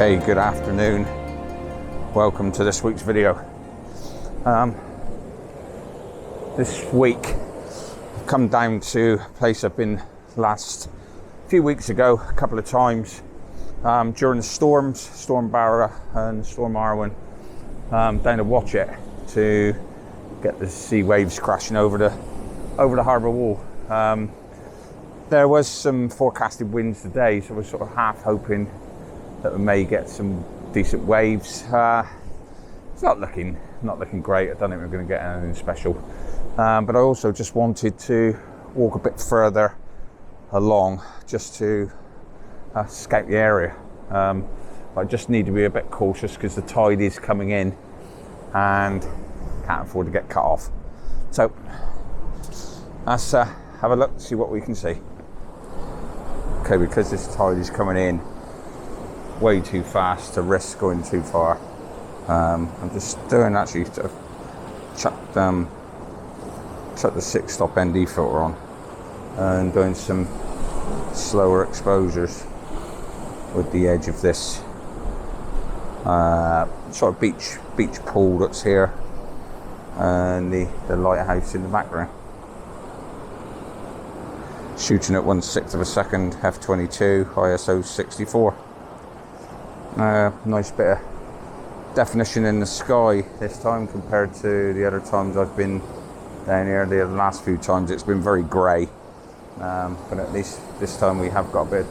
Okay, good afternoon. Welcome to this week's video. This week I've come down to a place I've been last few weeks ago a couple of times during the storms, Storm Barra and Storm Arwen, down to Watchet to get the sea waves crashing over the harbour wall. There was some forecasted winds today, so we're sort of half hoping that we may get some decent waves. It's not looking great. I don't think we're going to get anything special. But I also just wanted to walk a bit further along just to scout the area. I just need to be a bit cautious because the tide is coming in and can't afford to get cut off. So let's have a look, see what we can see. Okay, because this tide is coming in way too fast to risk going too far. I'm just doing actually to chuck the 6-stop ND filter on and doing some slower exposures with the edge of this sort of beach pool that's here and the lighthouse in the background. Shooting at 1/6 of a second, f/22, ISO 64. Nice bit of definition in the sky this time compared to the other times I've been down here. The last few times it's been very grey, but at least this time we have got a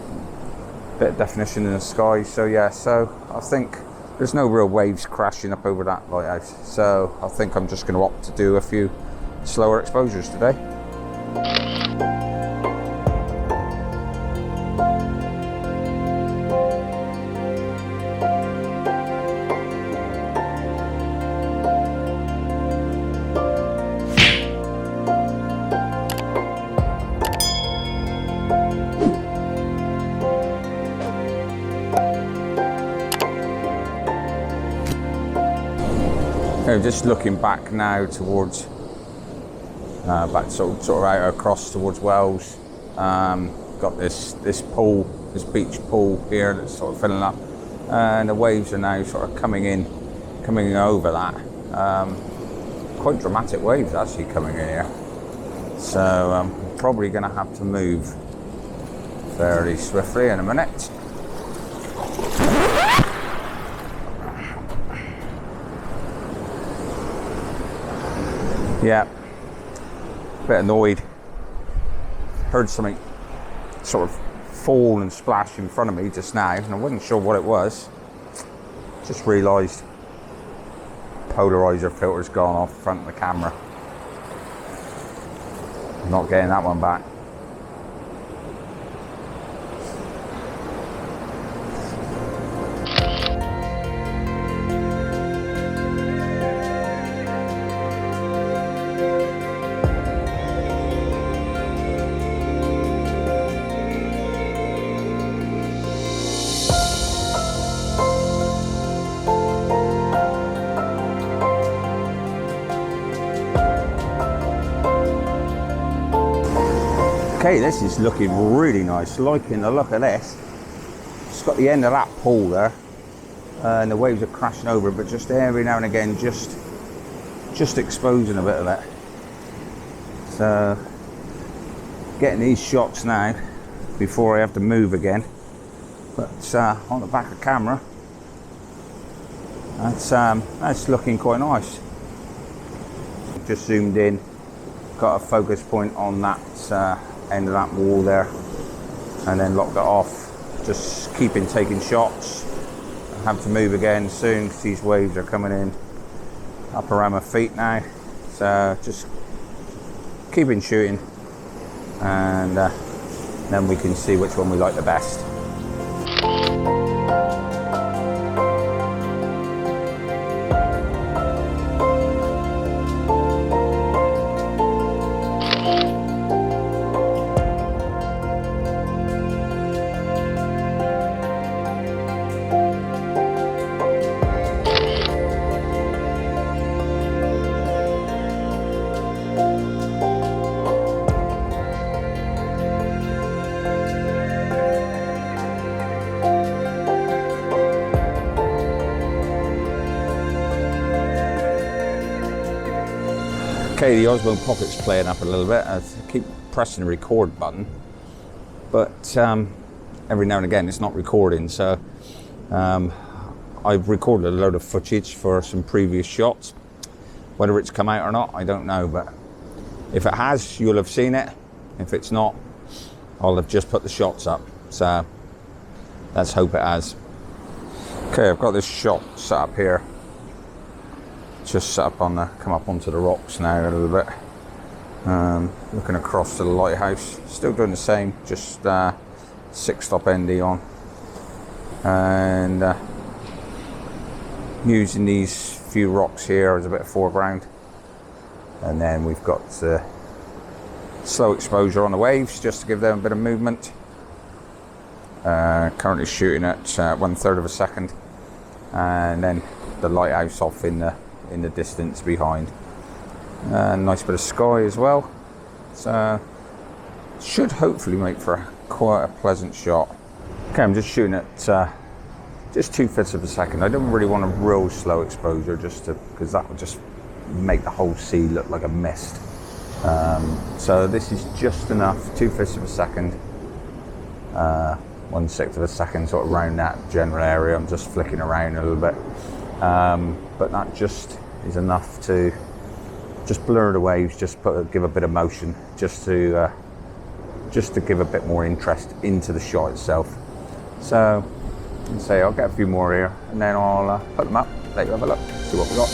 bit of definition in the sky. So yeah, so I think there's no real waves crashing up over that lighthouse, so I think I'm just going to opt to do a few slower exposures today. Just looking back now towards back sort of out across towards Wells. Got this pool, this beach pool here that's sort of filling up, and the waves are now sort of coming over that. Quite dramatic waves actually coming in here, so I'm probably going to have to move fairly swiftly in a minute. Yeah, a bit annoyed. Heard something sort of fall and splash in front of me just now, and I wasn't sure what it was. Just realised polarizer filter's gone off the front of the camera. I'm not getting that one back. Okay, this is looking really nice. Liking the look of this. It's got the end of that pool there, and the waves are crashing over it, but just every now and again, just exposing a bit of it. So, getting these shots now before I have to move again. But on the back of camera, that's looking quite nice. Just zoomed in, got a focus point on that end of that wall there, and then locked it off. Just taking shots. I have to move again soon because these waves are coming in up around my feet now. So just keeping shooting, and then we can see which one we like the best. Okay, the Osmo Pocket's playing up a little bit. I keep pressing the record button, but every now and again it's not recording. So I've recorded a load of footage for some previous shots. Whether it's come out or not, I don't know, but if it has, you'll have seen it. If it's not, I'll have just put the shots up. So let's hope it has. Okay, I've got this shot set up here. Just set up on the, come up onto the rocks now a little bit. Looking across to the lighthouse. Still doing the same, just 6-stop ND on. And using these few rocks here as a bit of foreground. And then we've got slow exposure on the waves just to give them a bit of movement. Currently shooting at 1/3 of a second. And then the lighthouse off in the distance behind. Nice bit of sky as well, so should hopefully make for quite a pleasant shot. Okay, I'm just shooting at just 2/5 of a second. I don't really want a real slow exposure, just because that would just make the whole sea look like a mist. So this is just enough, 2/5 of a second, 1/6 of a second, sort of around that general area. I'm just flicking around a little bit. But that just is enough to just blur the waves, just give a bit of motion, just to give a bit more interest into the shot itself. So I'll get a few more here, and then I'll put them up, let you have a look, see what we got.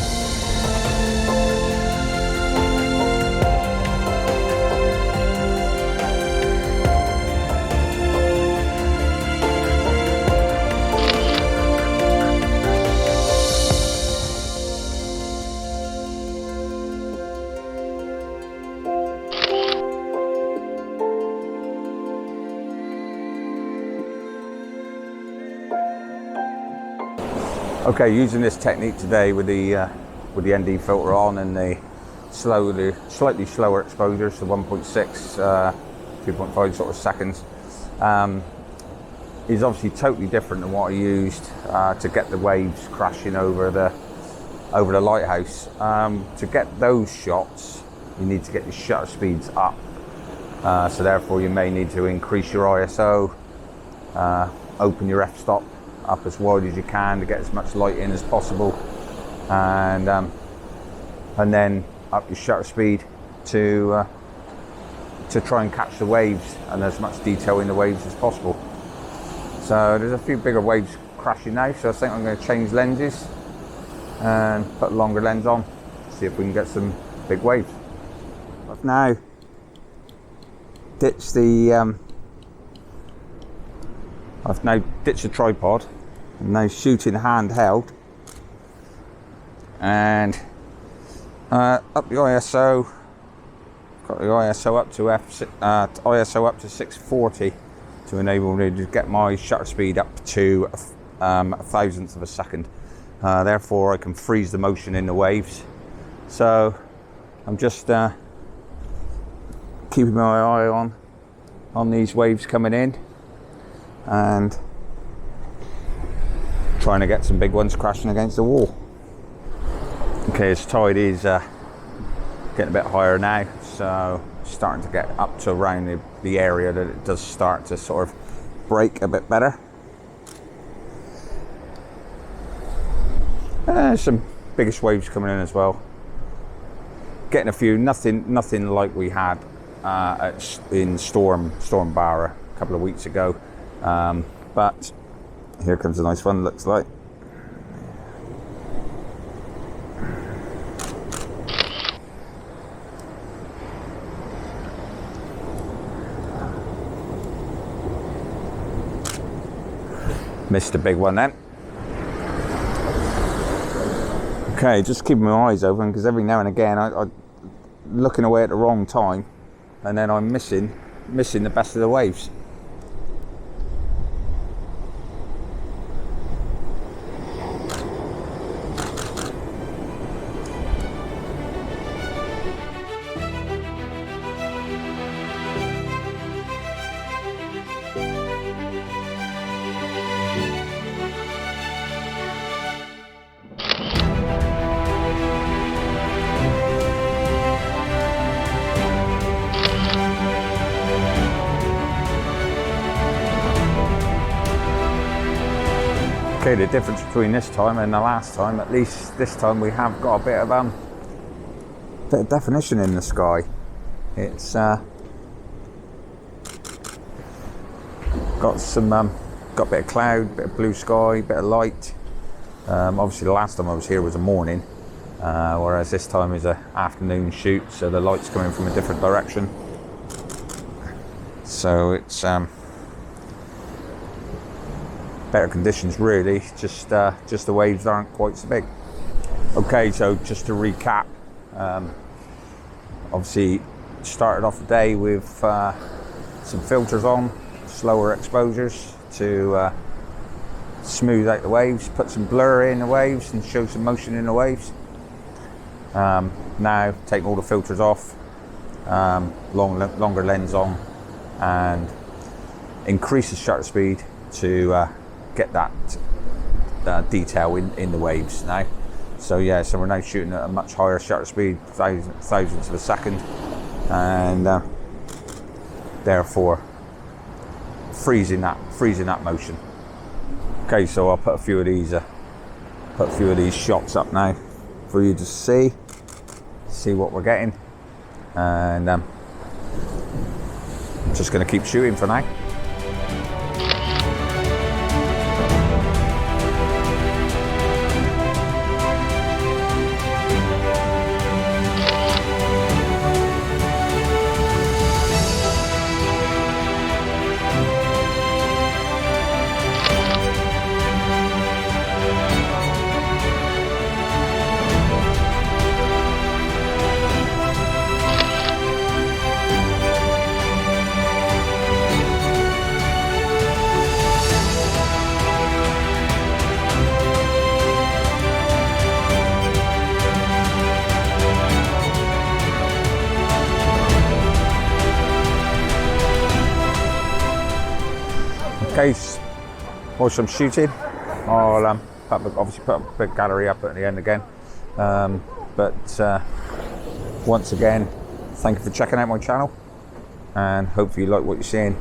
Okay, using this technique today with the ND filter on and the slightly slower exposures, so 1.6, 2.5 sort of seconds, is obviously totally different than what I used to get the waves crashing over the lighthouse. To get those shots, you need to get your shutter speeds up. So therefore, you may need to increase your ISO, open your f-stop up as wide as you can to get as much light in as possible, and then up your shutter speed to try and catch the waves and as much detail in the waves as possible. So there's a few bigger waves crashing now, so I think I'm going to change lenses and put a longer lens on, see if we can get some big waves. I've now ditched the tripod. I'm now shooting handheld, and up the ISO. Got the ISO up to ISO up to 640 to enable me to get my shutter speed up to a 1,000th of a second. Therefore, I can freeze the motion in the waves. So I'm just keeping my eye on these waves coming in, and trying to get some big ones crashing against the wall. Okay, its tide is getting a bit higher now, so starting to get up to around the area that it does start to sort of break a bit better. Some biggish waves coming in as well. Getting a few, nothing like we had in Storm Barra a couple of weeks ago, but here comes a nice one, looks like. Missed a big one then. Okay, just keeping my eyes open, because every now and again I'm looking away at the wrong time, and then I'm missing the best of the waves. Okay, the difference between this time and the last time, at least this time we have got a bit of definition in the sky. It's got some got a bit of cloud, bit of blue sky, bit of light. Obviously the last time I was here was a morning, whereas this time is an afternoon shoot, so the light's coming from a different direction. So it's better conditions really, just the waves aren't quite so big. Okay, so just to recap, obviously started off the day with some filters on, slower exposures to smooth out the waves, put some blur in the waves and show some motion in the waves. Now take all the filters off, longer lens on, and increase the shutter speed to get that detail in the waves now. So yeah, so we're now shooting at a much higher shutter speed, thousandths of a second, and therefore freezing that motion. Okay, so I'll put a few of these shots up now for you to see what we're getting, and I'm just going to keep shooting for now. Case whilst I'm shooting, I'll obviously put a big gallery up at the end again, but once again, thank you for checking out my channel, and hopefully you like what you're seeing,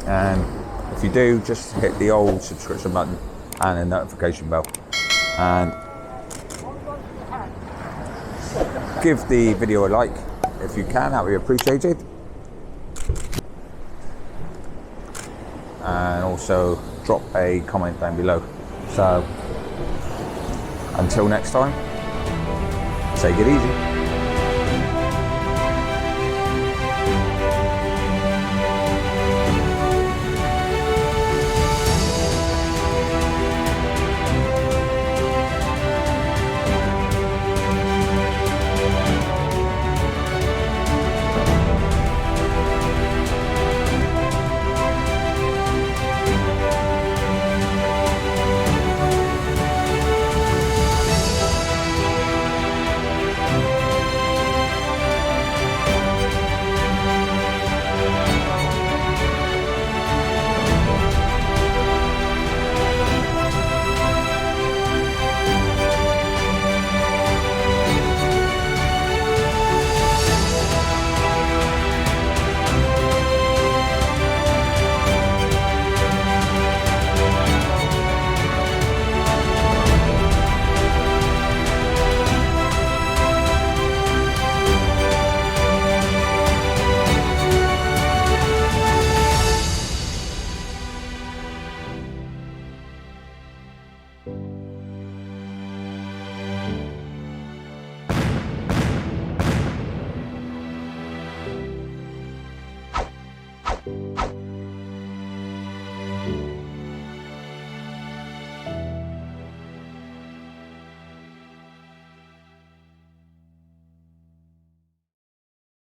and if you do, just hit the old subscription button and a notification bell, and give the video a like if you can, that would be appreciated. And also drop a comment down below. So until next time, take it easy.